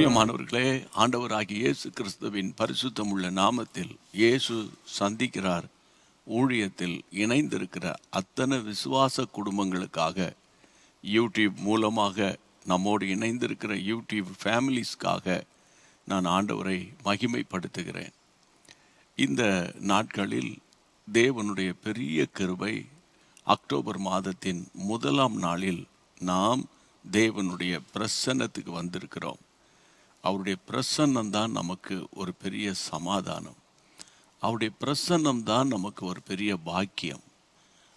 பிரியமானவர்களே, ஆண்டவராகிய இயேசு கிறிஸ்துவின் பரிசுத்தமுள்ள நாமத்தில் இயேசு சந்திக்கிறார் ஊழியத்தில் இணைந்திருக்கிற அத்தனை விசுவாச குடும்பங்களுக்காக, யூடியூப் மூலமாக நம்மோடு இணைந்திருக்கிற யூடியூப் ஃபேமிலிஸ்க்காக நான் ஆண்டவரை மகிமைப்படுத்துகிறேன். இந்த நாட்களில் தேவனுடைய பெரிய கிருபை, அக்டோபர் மாதத்தின் 1ஆம் நாளில் நாம் தேவனுடைய பிரசன்னத்துக்கு வந்திருக்கிறோம். அவருடைய பிரசன்னம்தான் நமக்கு ஒரு பெரிய சமாதானம். அவருடைய பிரசன்னம்தான் நமக்கு ஒரு பெரிய பாக்கியம்.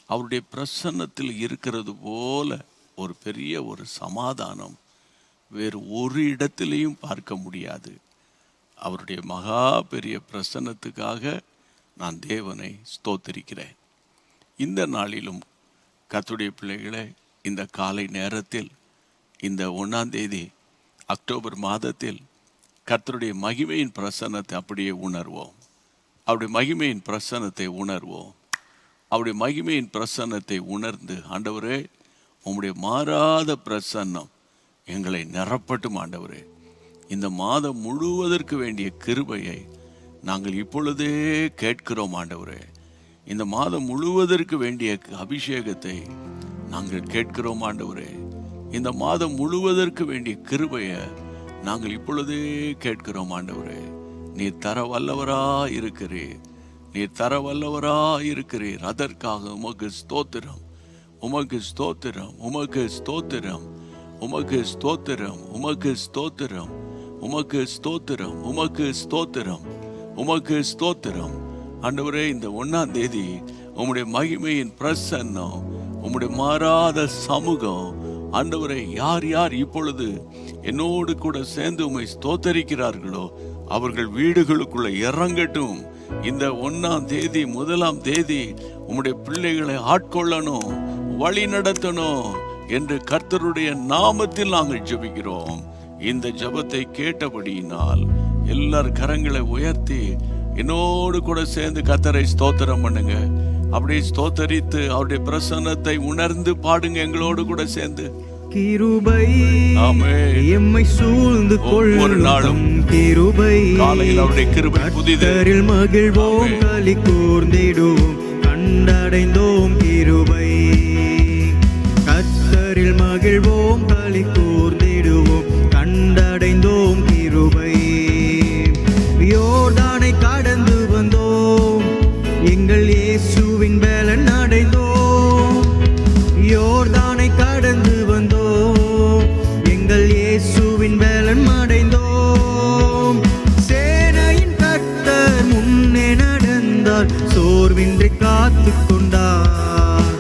அவருடைய பிரசன்னத்தில் இருக்கிறது போல ஒரு பெரிய ஒரு சமாதானம் வேறு ஒரு இடத்திலையும் பார்க்க முடியாது. அவருடைய மகா பெரிய பிரசன்னத்துக்காக நான் தேவனை ஸ்தோத்திரிக்கிறேன். இந்த நாளிலும் கர்த்தருடைய பிள்ளைகளே, இந்த காலை நேரத்தில், இந்த 1ஆம் தேதி அக்டோபர் மாதத்தில் கர்த்தருடைய மகிமையின் பிரசன்னத்தை அப்படியே உணர்வோம். அவருடைய மகிமையின் பிரசன்னத்தை உணர்வோம். அவருடைய மகிமையின் பிரசன்னத்தை உணர்ந்து, ஆண்டவரே உம்முடைய மாறாத பிரசன்னம் எங்களை நிரப்பட்டும். ஆண்டவரே, இந்த மாதம் முழுவதற்கு வேண்டிய கிருபையை நாங்கள் இப்பொழுதே கேட்கிறோம். ஆண்டவரே, இந்த மாதம் முழுவதற்கு வேண்டிய அபிஷேகத்தை நாங்கள் கேட்கிறோம். ஆண்டவரே, இந்த மாதம் முழுவதற்கு வேண்டிய கிருபையை நாங்கள் இப்பொழுதே கேட்கிறோம். ஆண்டவரே, நீர் தர வல்லவரா இருக்கிறீர். நீர் தர வல்லவரா இருக்கிறீர். அதற்காக உமக்கு ஸ்தோத்திரம், உமக்கு ஸ்தோத்திரம், உமக்கு ஸ்தோத்திரம், உமக்கு ஸ்தோத்திரம், உமக்கு ஸ்தோத்திரம், உமக்கு ஸ்தோத்திரம், உமக்கு ஸ்தோத்திரம், உமக்கு ஸ்தோத்திரம். ஆண்டவரே, இந்த 1ஆம் தேதி உம்முடைய மகிமையின் பிரசன்னம், உம்முடைய மாறாத சமூகம், ஆண்டவரே, யார் யார் இப்பொழுது என்னோடு கூட சேர்ந்து உம்மை ஸ்தோத்தரிக்கிறார்களோ அவர்கள் வீடுகளுக்குள்ள இறங்கட்டும். இந்த 1ஆம் தேதி 1ஆம் தேதி உம்முடைய பிள்ளைகளை ஆட்கொள்ளணும், வழி நடத்தணும் என்று கர்த்தருடைய நாமத்தில் நாங்கள் ஜெபிக்கிறோம். இந்த ஜெபத்தை கேட்டபடியினால் எல்லார் கரங்களை உயர்த்தி என்னோடு கூட சேர்ந்து கர்த்தரை ஸ்தோத்திரம் பண்ணுங்க. அப்படியே ஸ்தோத்தரித்து அவருடைய பிரசன்னத்தை உணர்ந்து பாடுங்க எங்களோடு கூட சேர்ந்து. கிருபை எம்மை சூழ்ந்து கொள்ளும் கிருபை, காலையில் அவருடைய கிருபை புதிதரில் மகிழ்வோம், களி கூர்ந்திடுவோம், கண்டடைந்தோம் கிருபை. கர்த்தரில் மகிழ்வோம், களி கூர்ந்திடுவோம், கண்டடைந்தோம் கிருபை. யோர்தானை கடந்து வந்தோம், எங்கள் இயேசுவின் பலன் அடைந்தோம். யோர்தானை கடந்து வந்தோம், எங்கள் இயேசுவின் பலன் அடைந்தோம். சேனையின் கர்த்தர் முன்னே நடந்தார், சோர்வின்றி காத்து கொண்டார்.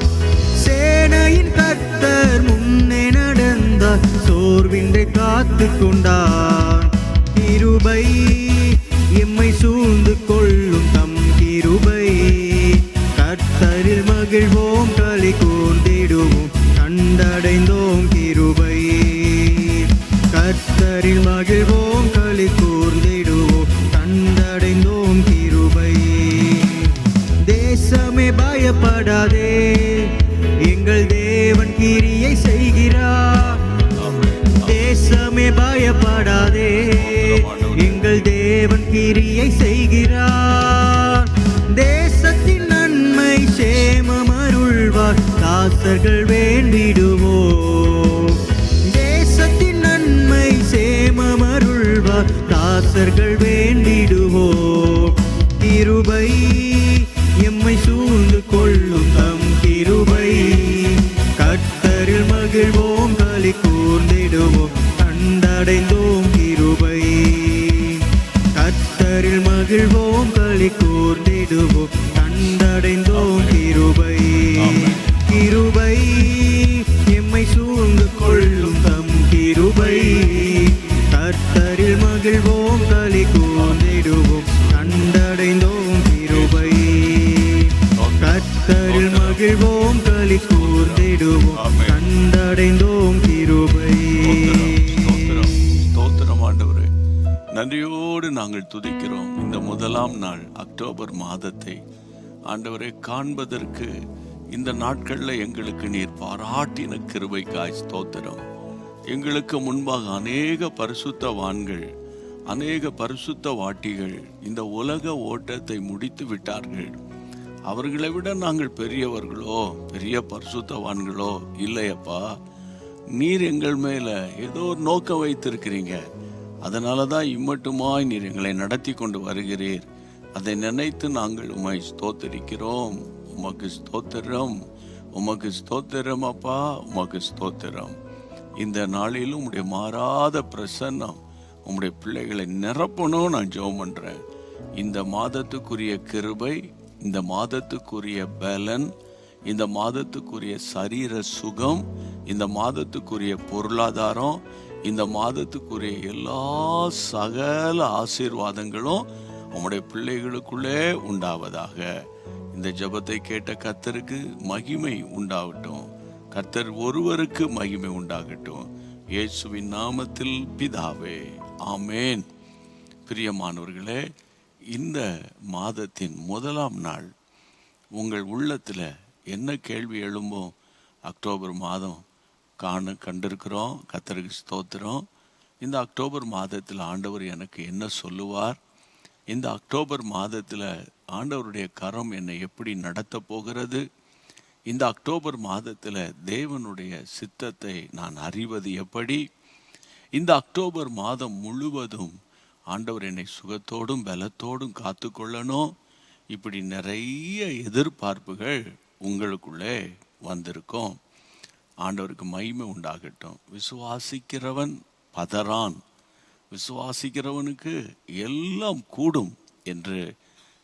சேனையின் கர்த்தர் முன்னே நடந்தார், சோர்வின்றி காத்து கொண்டார். கிருபை எம்மை சூழ்ந்து கொள்ளும் தம் கிருபை, கர்த்தரில் மகிழ்வோம், களி கூர்ந்திடுவோம், கண்டடைந்தோம் கிருபை. கர்த்தரில் மகிழ்வோம், களி கூர்ந்திடுவோம், கண்டடைந்தோம் கிருபை. தேசமே பயப்படாதே, எங்கள் தேவன் கிரியை செய்கிறார். தேசமே பயப்படாதே, எங்கள் தேவன் கிரியை செய்கிறார். தேசத்தின் நன்மை சேமம் அருள்வார், தாசர்கள் வேண்டிடுவோம். தேசத்தின் நன்மை சேமம் அருள்வார், தாசர்கள் வேண்டிடுவோம். கிருபை எம்மை சூழ்ந்து கொள்ளும் தம் கிருபை, கர்த்தரில் மகிழ்வோம், களி கூர்ந்திடுவோம், கண்டடைந்தோம் கிருபை. கர்த்தரில் மகிழ்வோம், களி கூர்ந்திடுவோம், கண்டடைந்தோம் கிருபை. கிருபை எம்மை சூழ்ந்து கொள்ளும் தம் கிருபை, கர்த்தரில் மகிழ்வோம், களி கூர்ந்திடுவோம், கண்டடைந்தோம் கிருபை. கர்த்தரில் மகிழ்வோம், களி கூர்ந்திடுவோம், கண்டடைந்தோம் கிருபை. ஸ்தோத்திரம் ஆண்டவரே, நன்றியோடு நாங்கள் துதிக்கிறோம். இந்த 1ஆம் நாள் அக்டோபர் மாதத்தை ஆண்டவரை காண்பதற்கு இந்த நாட்களில் எங்களுக்கு நீர் பாராட்டின கிருபைக்காய் ஸ்தோத்திரம். எங்களுக்கு முன்பாக அநேக பரிசுத்தவான்கள், அநேக பரிசுத்த வாட்டிகள் இந்த உலக ஓட்டத்தை முடித்து விட்டார்கள். அவர்களை விட நாங்கள் பெரியவர்களோ பெரிய பரிசுத்தவான்களோ இல்லையப்பா. நீர் எங்கள் மேல ஏதோ ஒரு நோக்கம் வைத்திருக்கிறீங்க. அதனாலதான் இம்மட்டுமாய் நீர் எங்களை நடத்தி கொண்டு வருகிறீர். அதை நினைத்து நாங்கள் உம்மை ஸ்தோத்திரிக்கிறோம். உமக்கு ஸ்தோத்திரம், உமக்கு ஸ்தோத்திரம் அப்பா, உமக்கு ஸ்தோத்திரம். இந்த நாளிலும் உம்முடைய மாறாத பிரசன்னம் உம்முடைய பிள்ளைகளை நிரப்பணும் நான் ஜெபம் பண்றேன். இந்த மாதத்துக்குரிய கிருபை, இந்த மாதத்துக்குரிய பலன், இந்த மாதத்துக்குரிய சரீர சுகம், இந்த மாதத்துக்குரிய பொருளாதாரம், இந்த மாதத்துக்குரிய எல்லா சகல ஆசீர்வாதங்களும் உம்முடைய பிள்ளைகளுக்குள்ளே உண்டாவதாக. இந்த ஜெபத்தை கேட்ட கர்த்தருக்கு மகிமை உண்டாகட்டும். கர்த்தர் ஒருவருக்கு மகிமை உண்டாகட்டும். இயேசுவின் நாமத்தில் பிதாவே, ஆமேன். பிரியமானவர்களே, இந்த மாதத்தின் முதலாம் நாள் உங்கள் உள்ளத்தில் என்ன கேள்வி எழும்போ? அக்டோபர் மாதம் கண்டிருக்கிறோம். கர்த்தருக்கு ஸ்தோத்திரம். இந்த அக்டோபர் மாதத்தில் ஆண்டவர் எனக்கு என்ன சொல்லுவார்? இந்த அக்டோபர் மாதத்தில் ஆண்டவருடைய கரம் என்னை எப்படி நடத்த போகிறது? இந்த அக்டோபர் மாதத்தில் தேவனுடைய சித்தத்தை நான் அறிவது எப்படி? இந்த அக்டோபர் மாதம் முழுவதும் ஆண்டவர் என்னை சுகத்தோடும் பலத்தோடும் காத்து கொள்ளணும். இப்படி நிறைய எதிர்பார்ப்புகள் உங்களுக்குள்ளே வந்திருக்கும். ஆண்டவருக்கு மகிமை உண்டாகட்டும். விசுவாசிக்கிறவன் பதறான், விசுவாசிக்கிறவனுக்கு எல்லாம் கூடும் என்று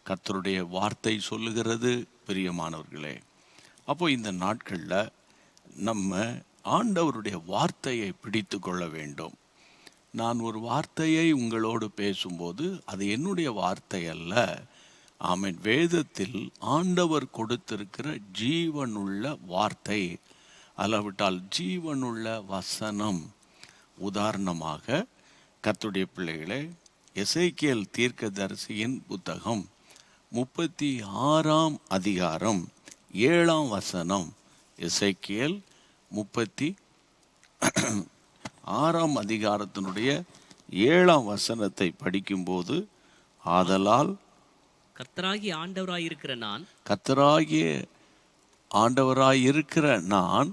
கர்த்தருடைய வார்த்தை சொல்லுகிறது. பிரியமானவர்களே, அப்போ இந்த நாட்களில் நம்ம ஆண்டவருடைய வார்த்தையை பிடித்து கொள்ள வேண்டும். நான் ஒரு வார்த்தையை உங்களோடு பேசும்போது அது என்னுடைய வார்த்தை அல்ல. ஆமென். வேதத்தில் ஆண்டவர் கொடுத்திருக்கிற ஜீவனுள்ள வார்த்தை, அல்லாவிட்டால் ஜீவனுள்ள வசனம். உதாரணமாக கர்த்தருடைய பிள்ளைகளே, எசேக்கியேல் தீர்க்கதரிசியின் புத்தகம் 36ஆம் அதிகாரம் 7ஆம் வசனம். எசேக்கியேல் 36ஆம் அதிகாரத்தினுடைய 7ஆம் வசனத்தை படிக்கும்போது, ஆதலால் கர்த்தராகிய ஆண்டவராயிருக்கிற நான், கர்த்தராகிய ஆண்டவராயிருக்கிற நான்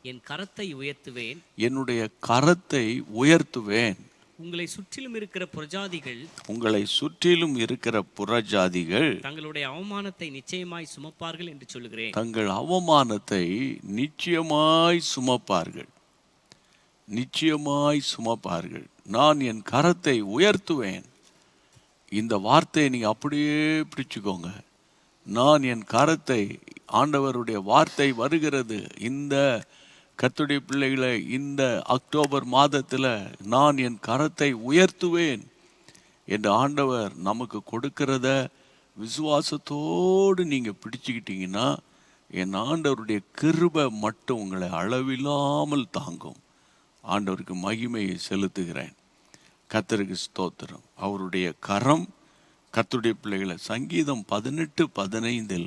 என் கரத்தை உயர்த்துவேன், என்னுடைய கரத்தை உயர்த்துவேன். உங்களை சுற்றிலும் இருக்கிற புறஜாதிகள், உங்களை சுற்றிலும் இருக்கிற புறஜாதிகள் தங்களுடைய அவமானத்தை நிச்சயமாய் சுமப்பார்கள் என்று சொல்லுகிறேன். தங்கள் அவமானத்தை நிச்சயமாய் சுமப்பார்கள், நிச்சயமாய் சுமப்பார்கள். நான் என் கரத்தை உயர்த்துவேன். இந்த வார்த்தையை நீங்க அப்படியே பிடிச்சுக்கோங்க. நான் என் கரத்தை, ஆண்டவருடைய வார்த்தை வருகிறது. இந்த கர்த்தருடைய பிள்ளைகளை, இந்த அக்டோபர் மாதத்தில் நான் என் கரத்தை உயர்த்துவேன் என்று ஆண்டவர் நமக்கு கொடுக்கிறத விசுவாசத்தோடு நீங்கள் பிடிச்சுக்கிட்டீங்கன்னா, என் ஆண்டவருடைய கிருபை மட்டும் உங்களை அளவில்லாமல் தாங்கும். ஆண்டவருக்கு மகிமையை செலுத்துகிறேன். கர்த்தருக்கு ஸ்தோத்திரம். அவருடைய கரம் கர்த்தருடைய பிள்ளைகளை, சங்கீதம் 18:15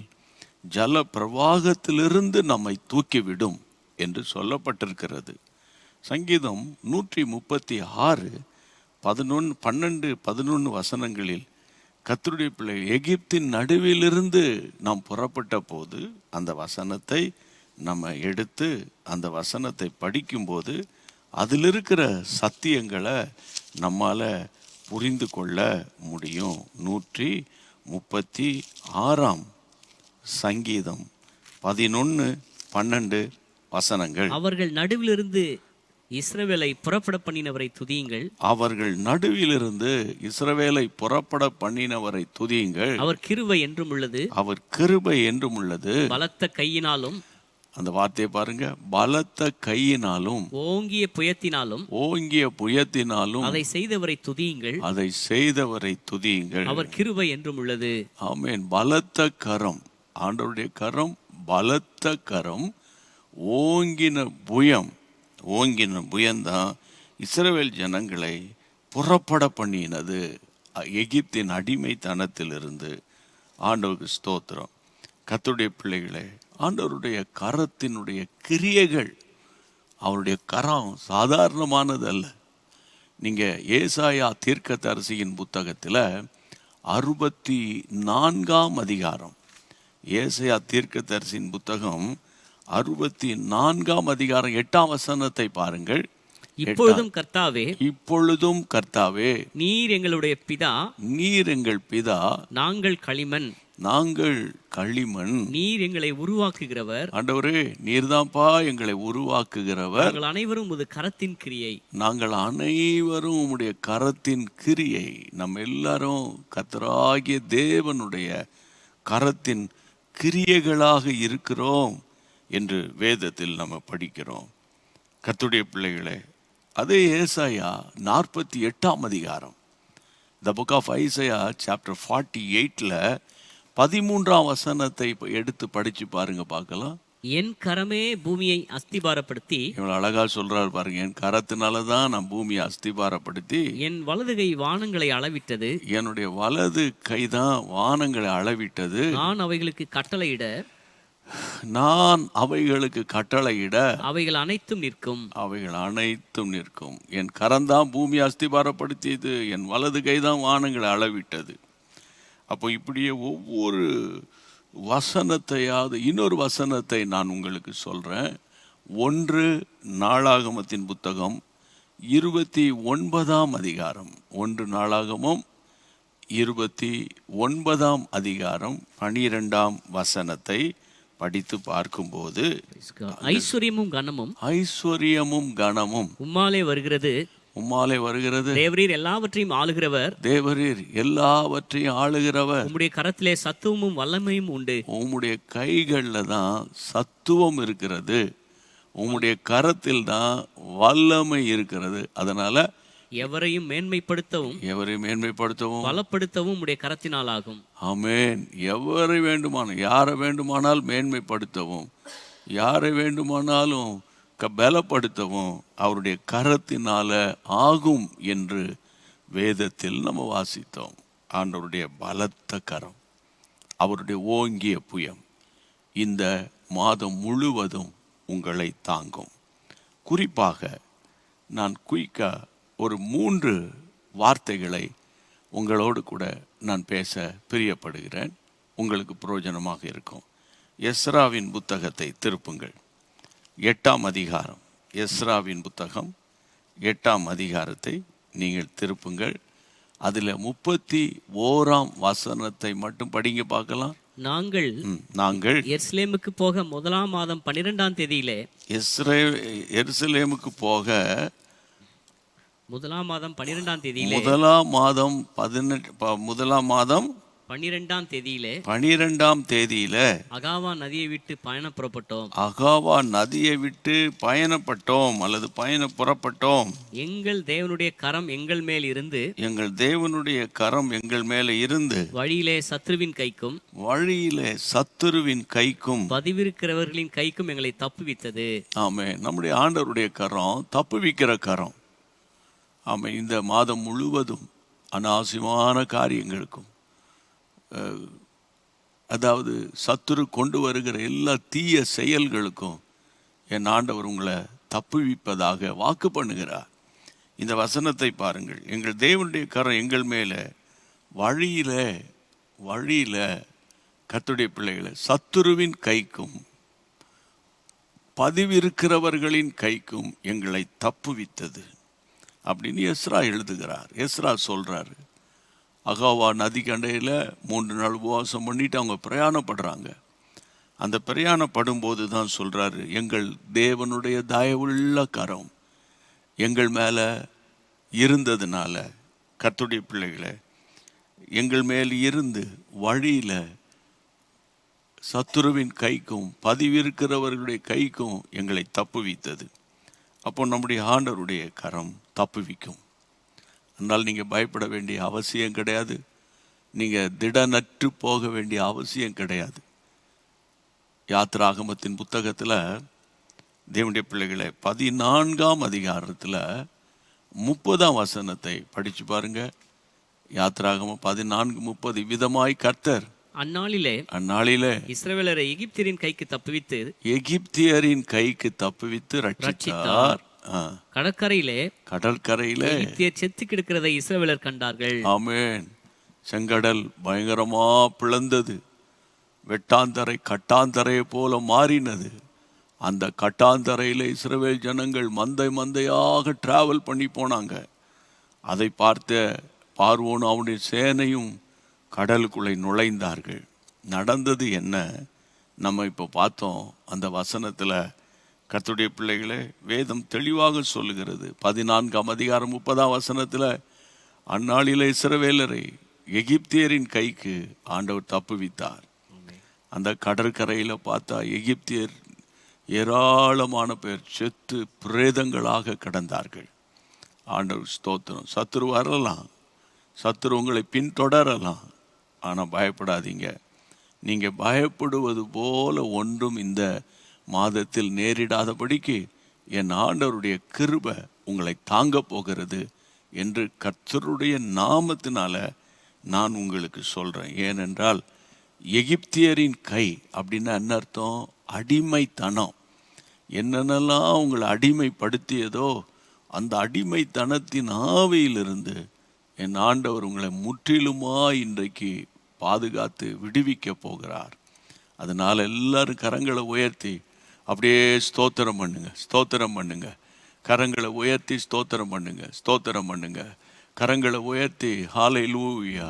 ஜல பிரவாகத்திலிருந்து நம்மை தூக்கிவிடும் என்று சொல்லப்பட்டிருக்கிறது. சங்கீதம் 136 12-11 வசனங்களில் கர்த்தருடைய பிள்ளைகள், எகிப்தின் நடுவிலிருந்து நாம் புறப்பட்ட போது அந்த வசனத்தை நம்ம எடுத்து அந்த வசனத்தை படிக்கும்போது அதில் இருக்கிற சத்தியங்களை நம்மால் புரிந்து கொள்ள முடியும். 136ஆம் சங்கீதம் 11-12 வசனங்கள். அவர்கள் நடுவிலிருந்து இஸ்ரவேலை புறப்பட பண்ணினவரை துதியுங்கள். அவர்கள் நடுவிலிருந்து இஸ்ரவேலை புறப்பட பண்ணினவரை துதியுங்கள். அவர் கிருபை என்றும் உள்ளது, அவர் கிருபை என்றும் உள்ளது. பலத்த கையினாலும், அந்த வார்த்தையை பாருங்க, பலத்த கையினாலும், ஓங்கிய புயத்தினாலும், ஓங்கிய புயத்தினாலும் அதை செய்தவரை துதியுங்கள். அதை செய்தவரை துதியுங்கள். அவர் கிருபை என்றும் உள்ளது. ஆமென். பலத்த கரம், ஆண்டவருடைய கரம், பலத்த கரம், ஓங்கின புயம். ஓங்கின புயம்தான் இஸ்ரவேல் ஜனங்களை புறப்பட பண்ணினது எகிப்தின் அடிமைத்தனத்திலிருந்து. ஆண்டவருக்கு ஸ்தோத்திரம். கர்த்தருடைய பிள்ளைகளே, ஆண்டவருடைய கரத்தினுடைய கிரியைகள், அவருடைய கரம் சாதாரணமானது அல்ல. நீங்க ஏசாயா தீர்க்கதரிசியின் புத்தகத்தில் 64ஆம் அதிகாரம், ஏசாயா தீர்க்கதரிசியின் புத்தகம் 64ஆம் அதிகாரம் 8ஆம் வசனத்தை பாருங்கள். இப்பொழுதும் கர்த்தாவே, இப்பொழுதும் கர்த்தாவே, நீர் எங்களுடைய பிதா, நீர் எங்கள் பிதா, நாங்கள் களிமண், நாங்கள் களிமண். நீர் எங்களை உருவாக்குகிறவர். ஆண்டவரே, நீர்தான்ப்பா எங்களை உருவாக்குகிறவர். நாங்கள் அனைவரும் உமது கரத்தின் கிரியை. நாங்கள் அனைவரும் உம்முடைய கரத்தின் கிரியை. நம்ம எல்லாரும் கர்த்தராகிய தேவனுடைய கரத்தின் கிரியைகளாக இருக்கிறோம் என்று வேதத்தில் நம்ம படிக்கிறோம். கர்த்தருடைய பிள்ளைகளே, அதே ஏசாயா 48ஆம் அதிகாரம், the book of Isaiah chapter 48ல 13ஆம் வசனத்தை எடுத்து படிச்சு பாருங்க, பார்க்கலாம். என் கரமே பூமியை அஸ்திபாரப்படுத்தி, இவ்வளவு அழகா சொல்றாரு பாருங்க. என் கரத்தினாலதான் நான் பூமியை அஸ்திபாரப்படுத்தி, என் வலது கை வானங்களை அளவிட்டது, என்னுடைய வலது கைதான் வானங்களை அளவிட்டது, நான் அவைகளுக்கு கட்டளையிட, நான் அவைகளுக்கு கட்டளையிட, அவைகள் அனைத்தும் நிற்கும். அவைகள் அனைத்தும் நிற்கும். என் கரம்தான் பூமியை அஸ்திபாரப்படுத்தியது, என் வலது கைதான் வானங்களை அளவிட்டது. அப்போ இப்படியே ஒவ்வொரு வசனத்தையாவது, இன்னொரு வசனத்தை நான் உங்களுக்கு சொல்றேன். 1 நாளாகமத்தின் புத்தகம் 29ஆம் அதிகாரம், 1 நாளாகமம் 29ஆம் அதிகாரம் 12ஆம் வசனத்தை படித்து பார்க்கும்போது, ஐஸ்வர்யமும் கனமும், ஐஸ்வர்யமும் கனமும் உம்மாலே வருகிறது, உம்மாலே வருகிறது. தேவரீர் எல்லாவற்றையும் ஆளுகிறவர், தேவரீர் எல்லாவற்றையும் ஆளுகிறவர். உம்முடைய கரத்திலே சத்துவமும் வல்லமையும் உண்டு. உம்முடைய கைகள்ல தான் சத்துவம் இருக்கிறது, உம்முடைய கரத்தில் தான் வல்லமை இருக்கிறது. அதனால எவரையும் மேன்மைப்படுத்தவும், எவரையும் மேன்மைப்படுத்தவும், பலப்படுத்தவும் உம்முடைய கரத்தினால் ஆகும். ஆமென். எவரை வேண்டுமானால், யாரை வேண்டுமானால் மேன்மைப்படுத்தவும், யாரை வேண்டுமானாலும் பலப்படுத்தவும் அவருடைய கரத்தினால ஆகும் என்று வேதத்தில் நம்ம வாசித்தோம். ஆண்டவருடைய பலத்த கரம், அவருடைய ஓங்கிய புயம் இந்த மாதம் முழுவதும் உங்களை தாங்கும். குறிப்பாக நான் குயிக்கா ஒரு 3 வார்த்தைகளை உங்களோடு கூட நான் பேச பிரியப்படுகிறேன். உங்களுக்கு பிரயோஜனமாக இருக்கும். எஸ்ராவின் புத்தகத்தை திருப்புங்கள். 8ஆம் அதிகாரம், எஸ்ராவின் புத்தகம் 8ஆம் அதிகாரத்தை நீங்கள் திருப்புங்கள். அதில் 31ஆம் வசனத்தை மட்டும் படிங்க பார்க்கலாம். நாங்கள் எருசலேமுக்கு போக 1ஆம் மாதம் 12ஆம் தேதியிலே, எருசலேமுக்கு போக 1ஆம் மாதம் 12ஆம் தேதியிலே, 1ஆம் மாதம் 12ஆம் தேதியிலே, 12ஆம் தேதியில அகாவா நதியை விட்டு பயணம் புறப்பட்டோம். அகாவா நதியை விட்டு பயணப்பட்டோம் அல்லது புறப்பட்டோம். எங்கள் தேவனுடைய கரம் எங்கள் மேல் இருந்து, எங்கள் தேவனுடைய கரம் எங்கள் மேல இருந்து, வழியிலே சத்ருவின் கைக்கும், வழியிலே சத்துருவின் கைக்கும், பதிவிருக்கிறவர்களின் கைக்கும் எங்களை தப்புவித்தது. ஆமென். நம்முடைய ஆண்டவருடைய கரம் தப்புவிக்கிற கரம். ஆமென். இந்த மாதம் முழுவதும் அநாவசியமான காரியங்களுக்கும், அதாவது சத்துரு கொண்டு வருகிற எல்லா தீய செயல்களுக்கும் என் ஆண்டவர் உங்களை தப்புவிப்பதாக வாக்கு பண்ணுகிறார். இந்த வசனத்தை பாருங்கள். எங்கள் தேவனுடைய கரம் எங்கள் மேலே, வழியில கர்த்தருடைய பிள்ளைகளை சத்துருவின் கைக்கும் பதிவிருக்கிறவர்களின் கைக்கும் எங்களை தப்புவித்தது அப்படின்னு எஸ்ரா எழுதுகிறார். எஸ்ரா சொல்றாரு, அகாவா நதி கண்டையில் 3 நாள் உபவாசம் பண்ணிட்டு அவங்க பிரயாணப்படுறாங்க. அந்த பிரயாணப்படும் போது தான் சொல்றாரு, எங்கள் தேவனுடைய தயவுள்ள கரம் எங்கள் மேலே இருந்ததுனால, கர்த்தருடைய பிள்ளைகளை எங்கள் மேல் இருந்து வழியில சத்துருவின் கைக்கும் பதிவிருக்கிறவர்களுடைய கைக்கும் எங்களை தப்புவித்தது. அப்போ நம்முடைய ஆண்டவருடைய கரம் தப்புவிக்கும். அதனால் நீங்கள் பயப்பட வேண்டிய அவசியம் கிடையாது. நீங்கள் திடனற்று போக வேண்டிய அவசியம் கிடையாது. யாத்திராகமத்தின் புத்தகத்தில் தேவனுடைய பிள்ளைகளை 14ஆம் அதிகாரத்தில் 30ஆம் வசனத்தை படித்து பாருங்க. யாத்திராகமம் 14:30, விதமாய் கர்த்தர் அந்நாளிலே இஸ்ரவேலரை எகிப்தியரின் கைக்கு தப்புவித்து ரட்சித்தார். கடற்கரையிலே எகிப்தியர் செத்து கிடக்கிறதை இஸ்ரவேலர் கண்டார்கள். ஆமென். செங்கடல் பயங்கரமா பிளந்தது. வெட்டாந்தரை கட்டாந்தரையை போல மாறினது. அந்த கட்டாந்தரையில இஸ்ரவேல் ஜனங்கள் மந்தையாக டிராவல் பண்ணி போனாங்க. அதை பார்த்த பார்வோன் அவனுடைய சேனையும் கடலுக்குள்ளே நுழைந்தார்கள். நடந்தது என்ன நம்ம இப்போ பார்த்தோம். அந்த வசனத்தில் கர்த்தருடைய பிள்ளைகளே, வேதம் தெளிவாக சொல்லுகிறது. 14ஆம் அதிகாரம் 30ஆம் வசனத்தில், அந்நாளிலே இஸ்ரவேலரை எகிப்தியரின் கைக்கு ஆண்டவர் தப்புவித்தார். அந்த கடற்கரையில் பார்த்தா எகிப்தியர் ஏராளமான பேர் செத்து பிரேதங்களாக கிடந்தார்கள். ஆண்டவர் ஸ்தோத்திரம். சத்துரு வரலாம், சத்துரு உங்களை பின்தொடரலாம், ஆனால் பயப்படாதீங்க. நீங்கள் பயப்படுவது போல ஒன்றும் இந்த மாதத்தில் நேரிடாதபடிக்கு என் ஆண்டவருடைய கிருபை உங்களை தாங்க போகிறது என்று கர்த்தருடைய நாமத்தினால நான் உங்களுக்கு சொல்கிறேன். ஏனென்றால் எகிப்தியரின் கை அப்படின்னா என்ன அர்த்தம்? அடிமைத்தனம். என்னென்னலாம் உங்களை அடிமைப்படுத்தியதோ அந்த அடிமைத்தனத்தின் ஆவியிலிருந்து என் ஆண்டவர் உங்களை முற்றிலுமா இன்றைக்கு பாதுகாத்து விடுவிக்க போகிறார். அதனால் எல்லாரும் கரங்களை உயர்த்தி அப்படியே ஸ்தோத்திரம் பண்ணுங்க. கரங்களை உயர்த்தி ஸ்தோத்திரம் பண்ணுங்க. கரங்களை உயர்த்தி ஹல்லேலூயா.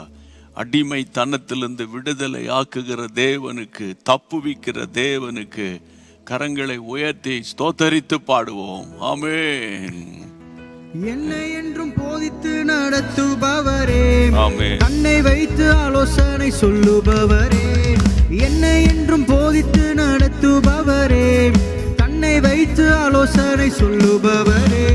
அடிமைத்தனத்திலிருந்து விடுதலை ஆக்குகிற தேவனுக்கு, தப்புவிக்கிற தேவனுக்கு கரங்களை உயர்த்தி ஸ்தோத்தரித்து பாடுவோம். ஆமென். என்னை என்றும் போதித்து நடத்துபவரே, ஆமென். கண்ணை வைத்து ஆலோசனை சொல்லுபவரே, என்னை என்றும் போதித்து நடத்துபவரே, கண்ணை வைத்து ஆலோசனை சொல்லுபவரே,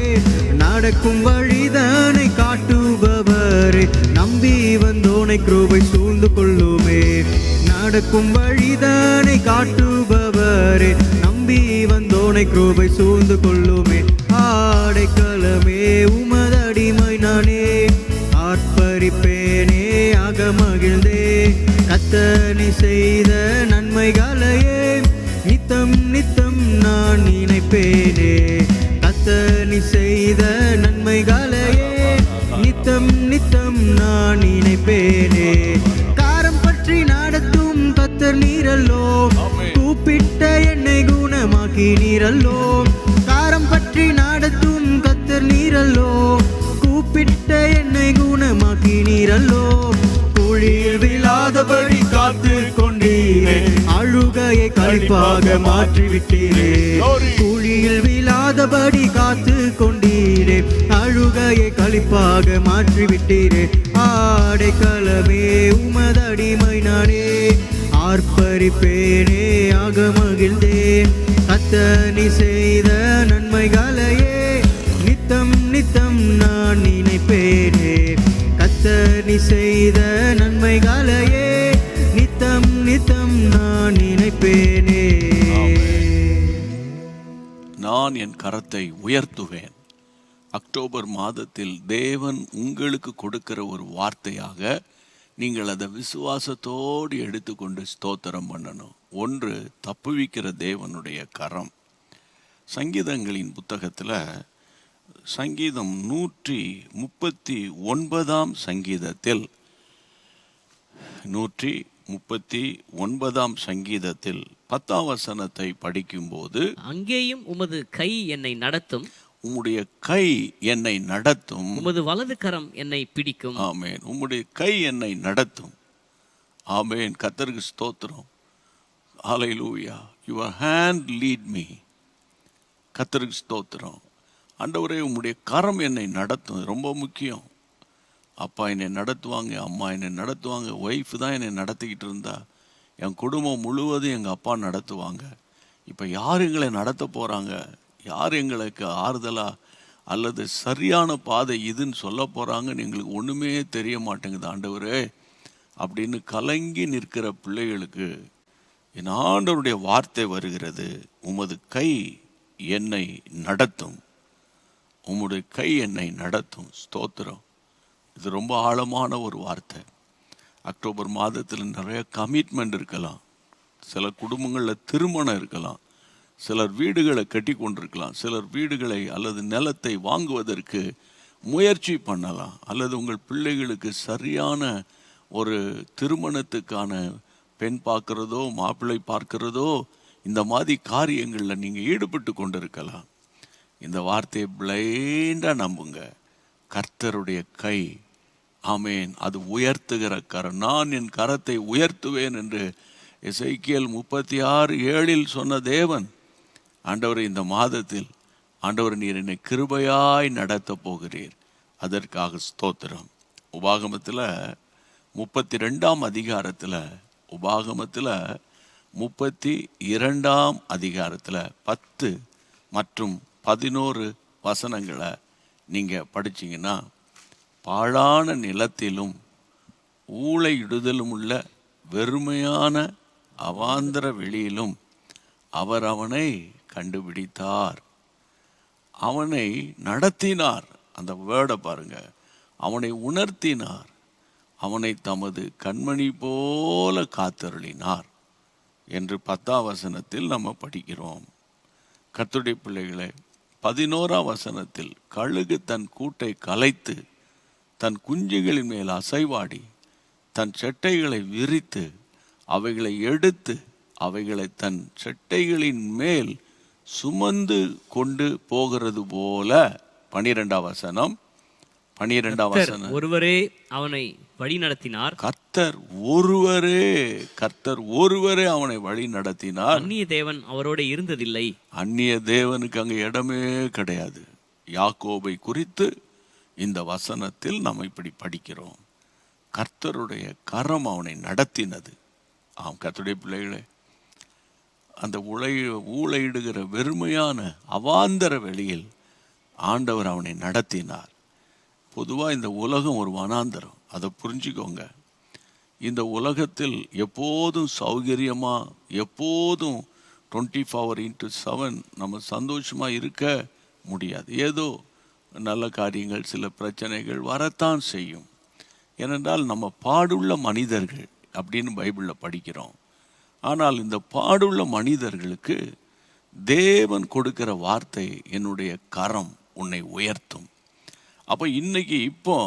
நடக்கும் வழிதனை காட்டுபவரே, நம்பி வந்தோனை கிருபை சூழ்ந்து கொள்ளுமே. நடக்கும் வழிதனை காட்டுபவரே, நம்பி வந்தோனை கிருபை சூழ்ந்து கொள்ளுமே. ஆடைக்கலமே உமதடிமை நானே, ஆர்ப்பரிப்பேனே ஆக மகிழ்ந்தே. கர்த்தர் செய்த நன்மைகளையே நித்தம் நித்தம் நான் நினைப்பேனே. கர்த்தர் செய்த நன்மைகளையே நித்தம் நித்தம் நான் நினைப்பேனே. காரம் பற்றி நடத்தும் கர்த்தர் நீரல்லோ, கூப்பிட்ட என்னை குணமாக்கி நீரல்லோ. காரம் பற்றி நடத்தும் கர்த்தர் நீரல்லோ, கூப்பிட்ட என்னை குணமாக்கி நீரல்லோ. குழியில் விழாதபடி காத்து கொண்டீரே, அழுகையை களிப்பாக மாற்றிவிட்டீரே. குழியில் விழாதபடி காத்து கொண்டீரே, அழுகையை களிப்பாக மாற்றிவிட்டீரே. ஆடைக்கலமே உமதடிமை நானே, ஆர்ப்பரிப்பேனே ஆக மகிழ்ந்தேன். கர்த்தர் செய்த நன்மைகளையே நித்தம் நித்தம் நான் நினைப்பேனே. கர்த்தர் செய்த நன்மைகளையே நித்தம் நித்தம் நான் நினைப்பேனே. நான் என் கரத்தை உயர்த்துவேன். அக்டோபர் மாதத்தில் தேவன் உங்களுக்கு கொடுக்கிற ஒரு வார்த்தையாக நீங்கள் அதை விசுவாசத்தோடு எடுத்துக்கொண்டு ஸ்தோத்திரம் பண்ணணும். ஒன்று, தப்புவிக்கிற தேவனுடைய கரம். சங்கீதங்களின் புத்தகத்தில் சங்கீதம் 139ஆம் சங்கீதத்தில் 139ஆம் சங்கீதத்தில் 10ஆம் வசனத்தை படிக்கும்போது, அங்கேயும் உமது கை என்னை நடத்தும், உம்முடைய கை என்னை நடத்தும், உமது வலது கரம் என்னை பிடிக்கும். ஆமென். உம்முடைய கை என்னை நடத்தும். ஆமென். கர்த்தருக்கு ஸ்தோத்திரம். ஹல்லேலூயா. Your hand lead me. கர்த்தருக்கு ஸ்தோத்திரம். ஆண்டவரே, உம்முடைய கரம் என்னை நடத்தும். ரொம்ப முக்கியம். அப்பா என்னை நடத்துவாங்க, அம்மா என்னை நடத்துவாங்க, ஒய்ஃப் தான் என்னை நடத்திக்கிட்டு இருந்தா, என் குடும்பம் முழுவதும் எங்கள் அப்பா நடத்துவாங்க. இப்போ யார் எங்களை நடத்த போகிறாங்க? யார் எங்களுக்கு ஆறுதலாக அல்லது சரியான பாதை இதுன்னு சொல்ல போகிறாங்கன்னு எங்களுக்கு ஒன்றுமே தெரிய மாட்டேங்குது ஆண்டவரே அப்படின்னு கலங்கி நிற்கிற பிள்ளைகளுக்கு என் ஆண்டவருடைய வார்த்தை வருகிறது. உமது கை என்னை நடத்தும், உம்முடைய கை என்னை நடத்தும். ஸ்தோத்திரம். இது ரொம்ப ஆழமான ஒரு வார்த்தை. அக்டோபர் மாதத்தில் நிறைய கமிட்மெண்ட் இருக்கலாம், சில குடும்பங்களில் திருமணம் இருக்கலாம், சிலர் வீடுகளை கட்டி கொண்டிருக்கலாம், சிலர் வீடுகளை அல்லது நிலத்தை வாங்குவதற்கு முயற்சி பண்ணலாம், அல்லது உங்கள் பிள்ளைகளுக்கு சரியான ஒரு திருமணத்துக்கான பெண் பார்க்கிறதோ மாப்பிள்ளை பார்க்கிறதோ இந்த மாதிரி காரியங்களில் நீங்கள் ஈடுபட்டு கொண்டிருக்கலாம். இந்த வார்த்தையை பிளைண்டாக நம்புங்க. கர்த்தருடைய கை, ஆமேன், அது உயர்த்துகிற கரம். நான் என் கரத்தை உயர்த்துவேன் என்று எசேக்கியேல் 36:7 சொன்ன தேவன், ஆண்டவர் இந்த மாதத்தில், ஆண்டவர் நீர் என்னை கிருபையாய் நடத்த போகிறீர், அதற்காக ஸ்தோத்திரம். உபாகமத்தில் 32ஆம் அதிகாரத்தில், உபாகமத்தில் 32ஆம் அதிகாரத்தில் 10 மற்றும் 11 வசனங்களை நீங்கள் படிச்சிங்கன்னா, பாழான நிலத்திலும் ஊளையிடுதலும் உள்ள வெறுமையான அவாந்தர வெளியிலும் அவர் அவனை கண்டுபிடித்தார், அவனை நடத்தினார். அந்த வேர்டை பாருங்க, அவனை உணர்த்தினார், அவனை தமது கண்மணி போல காத்தருளினார் என்று 10ஆம் வசனத்தில் நம்ம படிக்கிறோம். கர்த்தருடைய பிள்ளைகளே, 11ஆம் வசனத்தில் கழுகு தன் கூட்டை கலைத்து தன் குஞ்சுகளின் மேல் அசைவாடி தன் செட்டைகளை விரித்து அவைகளை எடுத்து அவைகளை தன் செட்டைகளின் மேல் சுமந்து கொண்டு போகிறது போல, 12ஆம் வசனம், 12ஆம் வசனம், ஒருவரே அவனை வழி நடத்தினார். கர்த்தர் ஒருவரே அவனை வழி நடத்தினார். அந்நிய தேவன் அவரோட இருந்ததில்லை. அந்நிய தேவனுக்கு அங்கே இடமே கிடையாது. யாக்கோபை குறித்து இந்த வசனத்தில் நாம் இப்படி படிக்கிறோம், கர்த்தருடைய கரம் அவனை நடத்தினது. ஆம் கர்த்தருடைய பிள்ளைகளே, அந்த ஊளையிடுகிற வெறுமையான அவாந்தர வெளியில் ஆண்டவர் அவனை நடத்தினார். பொதுவாக இந்த உலகம் ஒரு வனாந்தரம், அதை புரிஞ்சுக்கோங்க. இந்த உலகத்தில் எப்போதும் சௌகரியமாக, எப்போதும் 24/7 நம்ம சந்தோஷமாக இருக்க முடியாது. ஏதோ நல்ல காரியங்கள், சில பிரச்சனைகள் வரத்தான் செய்யும். ஏனென்றால் நம்ம பாடுள்ள மனிதர்கள் அப்படின்னு பைபிளில் படிக்கிறோம். ஆனால் இந்த பாடுள்ள மனிதர்களுக்கு தேவன் கொடுக்கிற வார்த்தை, என்னுடைய கரம் உன்னை உயர்த்தும். அப்போ இன்னைக்கு இப்போ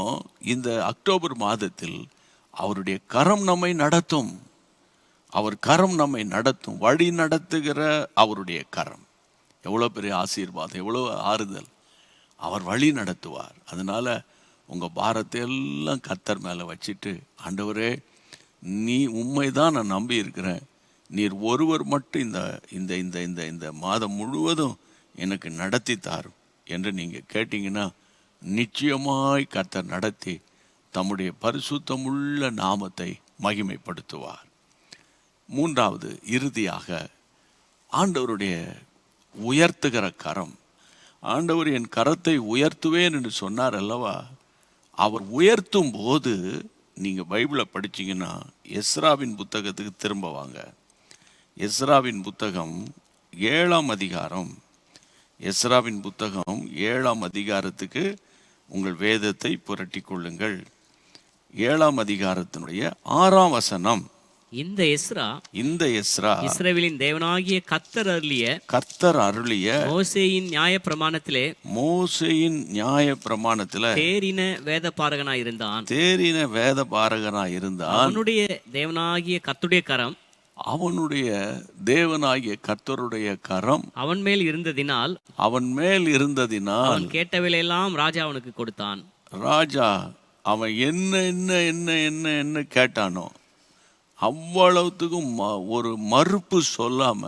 இந்த அக்டோபர் மாதத்தில் அவருடைய கரம் நம்மை நடத்தும். அவர் கரம் நம்மை நடத்தும், வழி நடத்துகிற அவருடைய கரம். எவ்வளோ பெரிய ஆசீர்வாதம், எவ்வளோ ஆறுதல். அவர் வழி நடத்துவார். அதனால் உங்கள் பாரத்தை எல்லாம் கர்த்தர் மேலே வச்சுட்டு, ஆண்டவரே நீ உண்மை தான் நான் நம்பி இருக்கிறேன், நீர் ஒருவர் மட்டும் இந்த இந்த இந்த இந்த இந்த மாதம் முழுவதும் எனக்கு நடத்தி தாரும் என்று நீங்கள் கேட்டிங்கன்னா, நிச்சயமாய் கர்த்தர் நடத்தி தம்முடைய பரிசுத்தமுள்ள நாமத்தை மகிமைப்படுத்துவார். மூன்றாவது, இறுதியாக ஆண்டவருடைய உயர்த்துகிற கரம். ஆண்டவர் என் கரத்தை உயர்த்துவேன் என்று சொன்னார் அல்லவா? அவர் உயர்த்தும் போது நீங்கள் பைபிளை படிச்சிங்கன்னா எஸ்ராவின் புத்தகத்துக்கு திரும்ப வாங்க. எஸ்ராவின் புத்தகம் 7ஆம் அதிகாரம், எஸ்ராவின் புத்தகம் 7ஆம் அதிகாரத்துக்கு உங்கள் வேதத்தை புரட்டி கொள்ளுங்கள். 7ஆம் அதிகாரத்தினுடைய 6ஆம் வசனம். இந்த எஸ்ரா இஸ்ரவேலின் தேவனாகிய கர்த்தர் அருளிய மோசேயின் நியாய பிரமாணத்திலே தேறின வேத பாரகனாய் இருந்தான். அவனுடைய தேவனாகிய கர்த்தருடைய கரம் அவன் மேல் இருந்ததினால் அவன் கேட்டவையெல்லாம் ராஜா அவனுக்கு கொடுத்தான். ராஜா அவன் என்ன என்ன என்ன என்ன என்ன கேட்டானோ அவ்வளவுத்துக்கும் ஒரு மறுப்பு சொல்லாம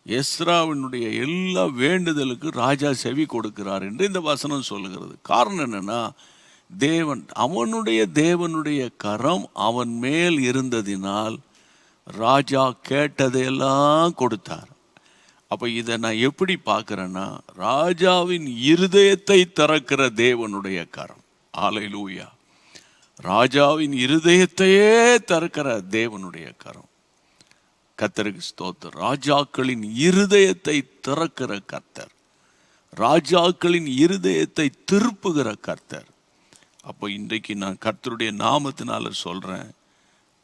எஸ்ராவினுடைய எல்லா வேண்டுதலுக்கு ராஜா செவி கொடுக்கிறார் என்று இந்த வசனம் சொல்லுகிறது. காரணம் என்னன்னா, தேவனுடைய கரம் அவன் மேல் இருந்ததினால் ராஜா கேட்டதையெல்லாம் கொடுத்தார். அப்ப இதை நான் எப்படி பார்க்கிறேன்னா, ராஜாவின் இருதயத்தை திறக்கிற தேவனுடைய கரம். ஹல்லேலூயா. ராஜாவின் இருதயத்தையே திறக்கிற தேவனுடைய கரம். கர்த்தருக்கு ஸ்தோத்திரம். ராஜாக்களின் இருதயத்தை திறக்கிற கர்த்தர், ராஜாக்களின் இருதயத்தை திருப்புகிற கர்த்தர். அப்போ இன்றைக்கு நான் கர்த்தருடைய நாமத்தினால சொல்றேன்,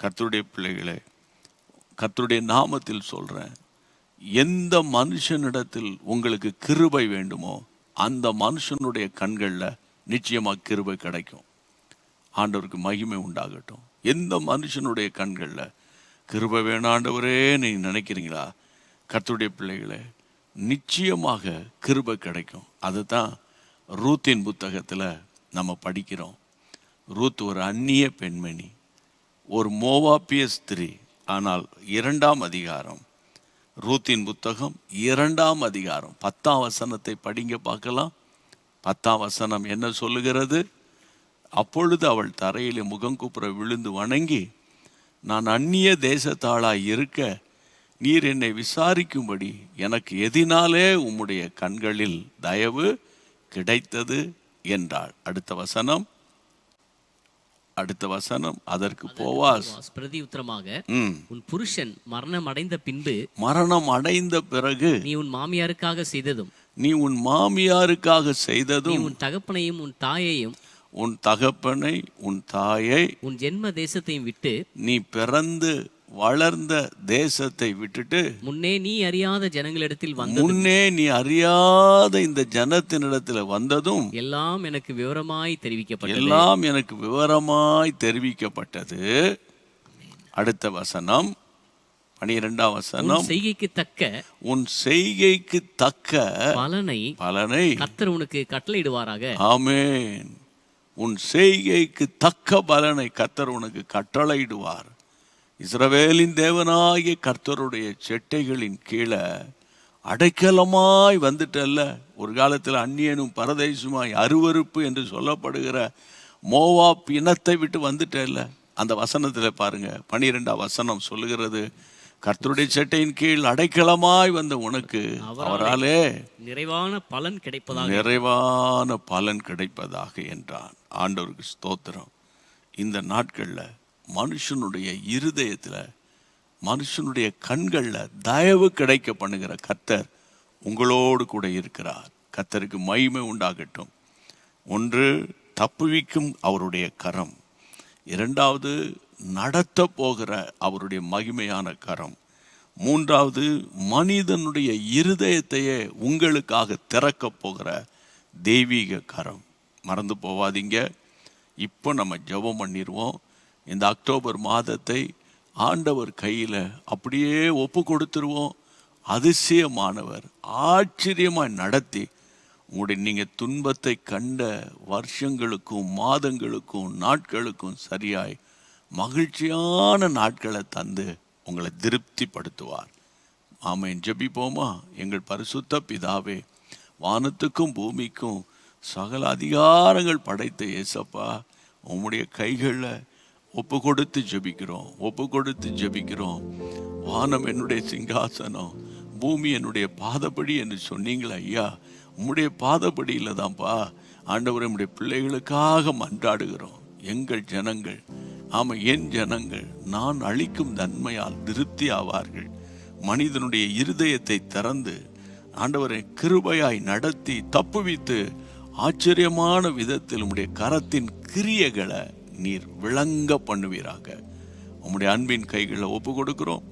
கர்த்தருடைய பிள்ளைகளே, கர்த்தருடைய நாமத்தில் சொல்றேன், எந்த மனுஷனிடத்தில் உங்களுக்கு கிருபை வேண்டுமோ அந்த மனுஷனுடைய கண்களில் நிச்சயமாக கிருபை கிடைக்கும். ஆண்டவருக்கு மகிமை உண்டாகட்டும். எந்த மனுஷனுடைய கண்களில் கிருபை வேணாண்டவரே நீங்க நினைக்கிறீங்களா, கர்த்தருடைய பிள்ளைகளே, நிச்சயமாக கிருபை கிடைக்கும். அதுதான் ரூத்தின் புத்தகத்தில் நம்ம படிக்கிறோம். ரூத் ஒரு அந்நிய பெண்மணி, ஒரு மோவாபிய ஸ்திரீ. ஆனால் 2ஆம் அதிகாரம், ரூத்தின் புத்தகம் 2ஆம் அதிகாரம் 10ஆம் வசனத்தை படிங்க பார்க்கலாம். 10ஆம் வசனம் என்ன சொல்லுகிறது? அப்பொழுது அவள் தரையிலே முகங்குப்புற விழுந்து வணங்கி, நான் அந்நிய தேசத்தாளாய் இருக்க நீர் என்னை விசாரிக்கும்படி எனக்கு எதினாலே உம்முடைய கண்களில் தயவு கிடைத்தது என்றாள். அடுத்த வசனம் அதற்கு போவாஸ் பிரதியுத்தரமாக, உன் புருஷன் மரணம் அடைந்த பிறகு நீ உன் மாமியாருக்காக செய்ததும் உன் தகப்பனையும் உன் தாயையும் உன் ஜென்ம தேசத்தையும் விட்டு நீ பிறந்து வளர்ந்த தேசத்தை விட்டுட்டு முன்னே நீ அறியாத ஜனங்களிடத்தில் இந்த ஜனத்தினிடத்தில் வந்ததும் எல்லாம் எனக்கு விவரமாய் தெரிவிக்கப்பட்டது. அடுத்த வசனம் 12ஆம் வசனம், உன் செய்கைக்கு தக்க பலனை கர்த்தர் உனக்கு கட்டளையிடுவாராக. ஆமென். உன் செய்கைக்கு தக்க பலனை கர்த்தர் உனக்கு கட்டளையிடுவார். இஸ்ரவேலின் தேவனாகிய கர்த்தருடைய செட்டைகளின் கீழே அடைக்கலமாய் வந்துட்டல்ல. ஒரு காலத்தில் அந்நியனும் பரதேசுமாய் அருவருப்பு என்று சொல்லப்படுகிற மோவாப் இனத்தை விட்டு வந்துட்டல்ல. அந்த வசனத்தில் பாருங்க, 12ஆம் வசனம் சொல்லுகிறது, கர்த்தருடைய செட்டையின் கீழ் அடைக்கலமாய் வந்த உனக்கு அவராலே நிறைவான பலன் கிடைப்பதாக என்றான். ஆண்டவருக்கு ஸ்தோத்திரம். இந்த நாட்களில் மனுஷனுடைய இருதயத்தில், மனுஷனுடைய கண்களில் தயவு கிடைக்க பண்ணுகிற கர்த்தர் உங்களோடு கூட இருக்கிறார். கர்த்தருக்கு மகிமை உண்டாகட்டும். ஒன்று, தப்புவிக்கும் அவருடைய கரம். 2வது, நடத்த போகிற அவருடைய மகிமையான கரம். 3வது, மனிதனுடைய இருதயத்தையே உங்களுக்காக திறக்க போகிற தெய்வீக கரம். மறந்து போவாதீங்க. இப்போ நம்ம ஜெபம் பண்ணிடுவோம். இந்த அக்டோபர் மாதத்தை ஆண்டவர் கையில் அப்படியே ஒப்பு கொடுத்துருவோம். அதிசயமானவர் ஆச்சரியமாய் நடத்தி நீங்கள் துன்பத்தை கண்ட வருஷங்களுக்கும் மாதங்களுக்கும் நாட்களுக்கும் சரியாய் மகிழ்ச்சியான நாட்களை தந்து உங்களை திருப்திப்படுத்துவார். ஆமென். ஜெபிப்போமா? எங்கள் பரிசுத்த பிதாவே, வானத்துக்கும் பூமிக்கும் சகல அதிகாரங்கள் படைத்த இயேசப்பா, உம்முடைய கைகளில் ஒப்பு கொடுத்து ஜெபிக்கிறோம். வானம் என்னுடைய சிங்காசனம், பூமி என்னுடைய பாதப்படி என்று சொன்னீங்களா ஐயா? உம்முடைய பாதப்படியில் தான்ப்பா ஆண்டவரே உம்முடைய பிள்ளைகளுக்காக மன்றாடுகிறோம். எங்கள் ஜனங்கள், என் ஜனங்கள் நான் அளிக்கும் நன்மையால் திருப்தி ஆவார்கள். மனிதனுடைய இருதயத்தை திறந்து ஆண்டவரை கிருபையாய் நடத்தி தப்புவித்து ஆச்சரியமான விதத்தில் உம்முடைய கரத்தின் கிரியைகளை நீர் விளங்க பண்ணுவீராக. உம்முடைய அன்பின் கைகளை ஒப்பு கொடுக்கிறோம்.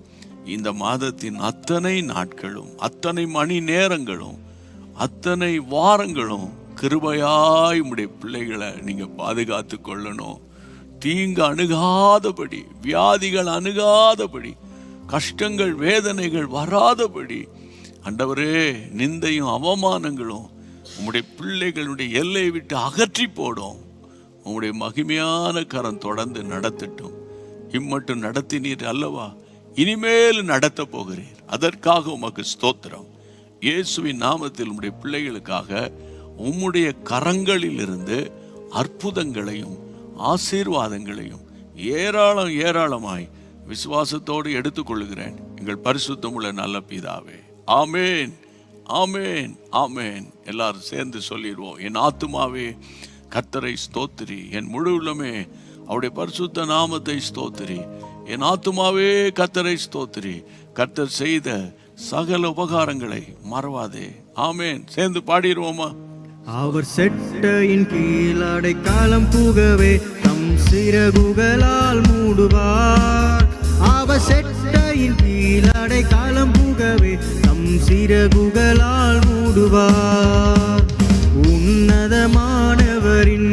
இந்த மாதத்தின் அத்தனை நாட்களும், அத்தனை மணி நேரங்களும், அத்தனை வாரங்களும் கிருபையாய் உம்முடைய பிள்ளைகளை நீங்க பாதுகாத்து கொள்ளணும். தீங்கு அணுகாதபடி, வியாதிகள் அணுகாதபடி, கஷ்டங்கள் வேதனைகள் வராதபடி ஆண்டவரே நிந்தையும் அவமானங்களும் உம்முடைய பிள்ளைகளுடைய எல்லையை விட்டு அகற்றி போடும். உம்முடைய மகிமையான கரம் தொடர்ந்து நடத்தட்டும். இம்மட்டும் நடத்தினீர் அல்லவா, இனிமேல் நடத்த போகிறீர். அதற்காக உமக்கு ஸ்தோத்திரம். இயேசுவின் நாமத்தில் உம்முடைய பிள்ளைகளுக்காக உம்முடைய கரங்களில் இருந்து அற்புதங்களையும் ஆசீர்வாதங்களையும் ஏராளமாய் விசுவாசத்தோடு எடுத்துக்கொள்கிறேன். எங்கள் பரிசுத்தமுள்ள நல்ல பிதாவே, ஆமேன், ஆமேன், ஆமேன். எல்லாரும் சேர்ந்து சொல்லிடுவோம். என் ஆத்துமாவே கர்த்தரை ஸ்தோத்திரி, என் முழு உள்ளமே அவருடைய பரிசுத்த நாமத்தை ஸ்தோத்திரி. என் ஆத்துமாவே கர்த்தரை ஸ்தோத்திரி, கர்த்தர் செய்த சகல உபகாரங்களை மறவாதே. ஆமேன். சேர்ந்து பாடிடுவோமா? அவர் செட்டையின் கீழ் அடைக்கலம் புகவே தம் சிறகுகளால் மூடுவார். அவர் செட்டையின் கீழ் அடைக்கலம் புகவே தம் சிறகுகளால் மூடுவார். உன்னதமானவரின்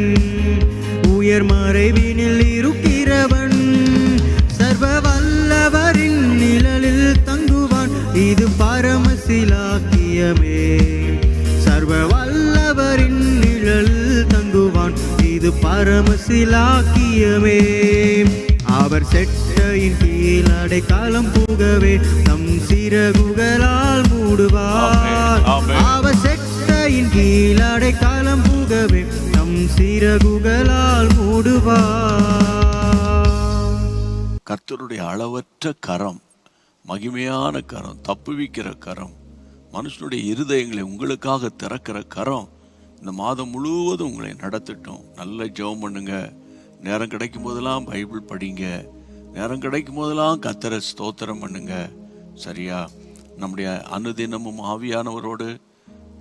உயர் மறைவினில் இருக்கிறவன் சர்வ வல்லவரின் நிழலில் தங்குவான். இது பரமசிலாக்கியமே. சர்வ வல்லவரின் நிழலில் தங்குவான். இது பரமசிலாக்கியமே. அவர் செட்டையின் கீழ் அடைக்கலம் புகவே தம் சிறகுகளால் மூடுவார். அவர் செட்டையின் கீழ் அடைக்கலம் புகவே தம் சிறகுகளால் மூடுவார். கர்த்தருடைய அளவற்ற கரம், மகிமையான கரம், தப்புவிக்கிற கரம், மனுஷனுடைய இருதயங்களை உங்களுக்காக திறக்கிற கரம் இந்த மாதம் முழுவதும் உங்களை நடத்தட்டும். நல்ல ஜெபம் பண்ணுங்க. நேரம் கிடைக்கும் போதெல்லாம் பைபிள் படிங்க. நேரம் கிடைக்கும் போதெல்லாம் கர்த்தரை ஸ்தோத்திரம் பண்ணுங்க. சரியா? நம்முடைய அனுதினமும் ஆவியானவரோடு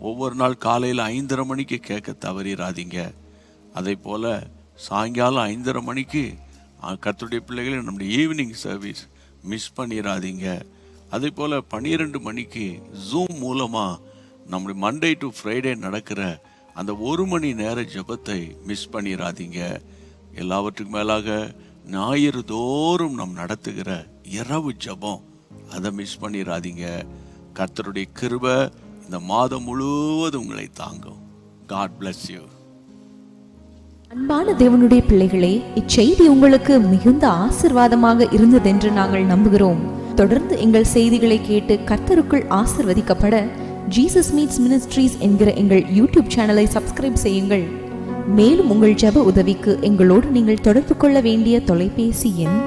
ஒவ்வொரு நாள் காலையில் 5:30 மணிக்கு கேட்க தவறிடாதீங்க. அதே போல் சாயங்காலம் 5:30 மணிக்கு கர்த்தருடைய பிள்ளைகளை நம்முடைய ஈவினிங் சர்வீஸ் மிஸ் பண்ணிடாதீங்க. அதே போல் 12 மணிக்கு ஜூம் மூலமாக நம்முடைய மண்டே டு ஃப்ரைடே நடக்கிற அந்த 1 மணி நேர ஜெபத்தை மிஸ் பண்ணிடாதீங்க. எல்லாவற்றுக்கும் மேலாக ஞாயிறு தோறும் நாம் நடத்துகிற இரவு ஜெபம், அதை மிஸ் பண்ணிடாதீங்க. கர்த்தருடைய கிருபை இந்த மாதம் முழுவதும் உங்களை தாங்கும். God bless you. அன்பான தேவனுடைய பிள்ளைகளே, இச்செய்தி உங்களுக்கு மிகுந்த ஆசீர்வாதமாக இருந்ததென்று நாங்கள் நம்புகிறோம். தொடர்ந்து எங்கள் செய்திகளை கேட்டு கர்த்தருக்குள் ஆசீர்வதிக்கப்பட ஜீசஸ் மீட்ஸ் மினிஸ்ட்ரீஸ் என்கிற எங்கள் யூடியூப் சேனலை சப்ஸ்கிரைப் செய்யுங்கள். மேலும் உங்கள் ஜெப உதவிக்கு எங்களோடு நீங்கள் தொடர்பு கொள்ள வேண்டிய தொலைபேசி எண்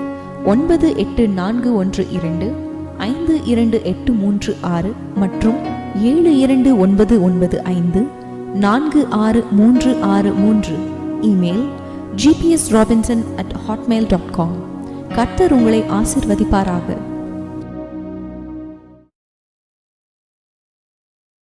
9842252836 மற்றும் 7299546363. Email gpsrobinson@hotmail.com. கர்த்தர் உங்களை ஆசீர்வதிப்பாராக.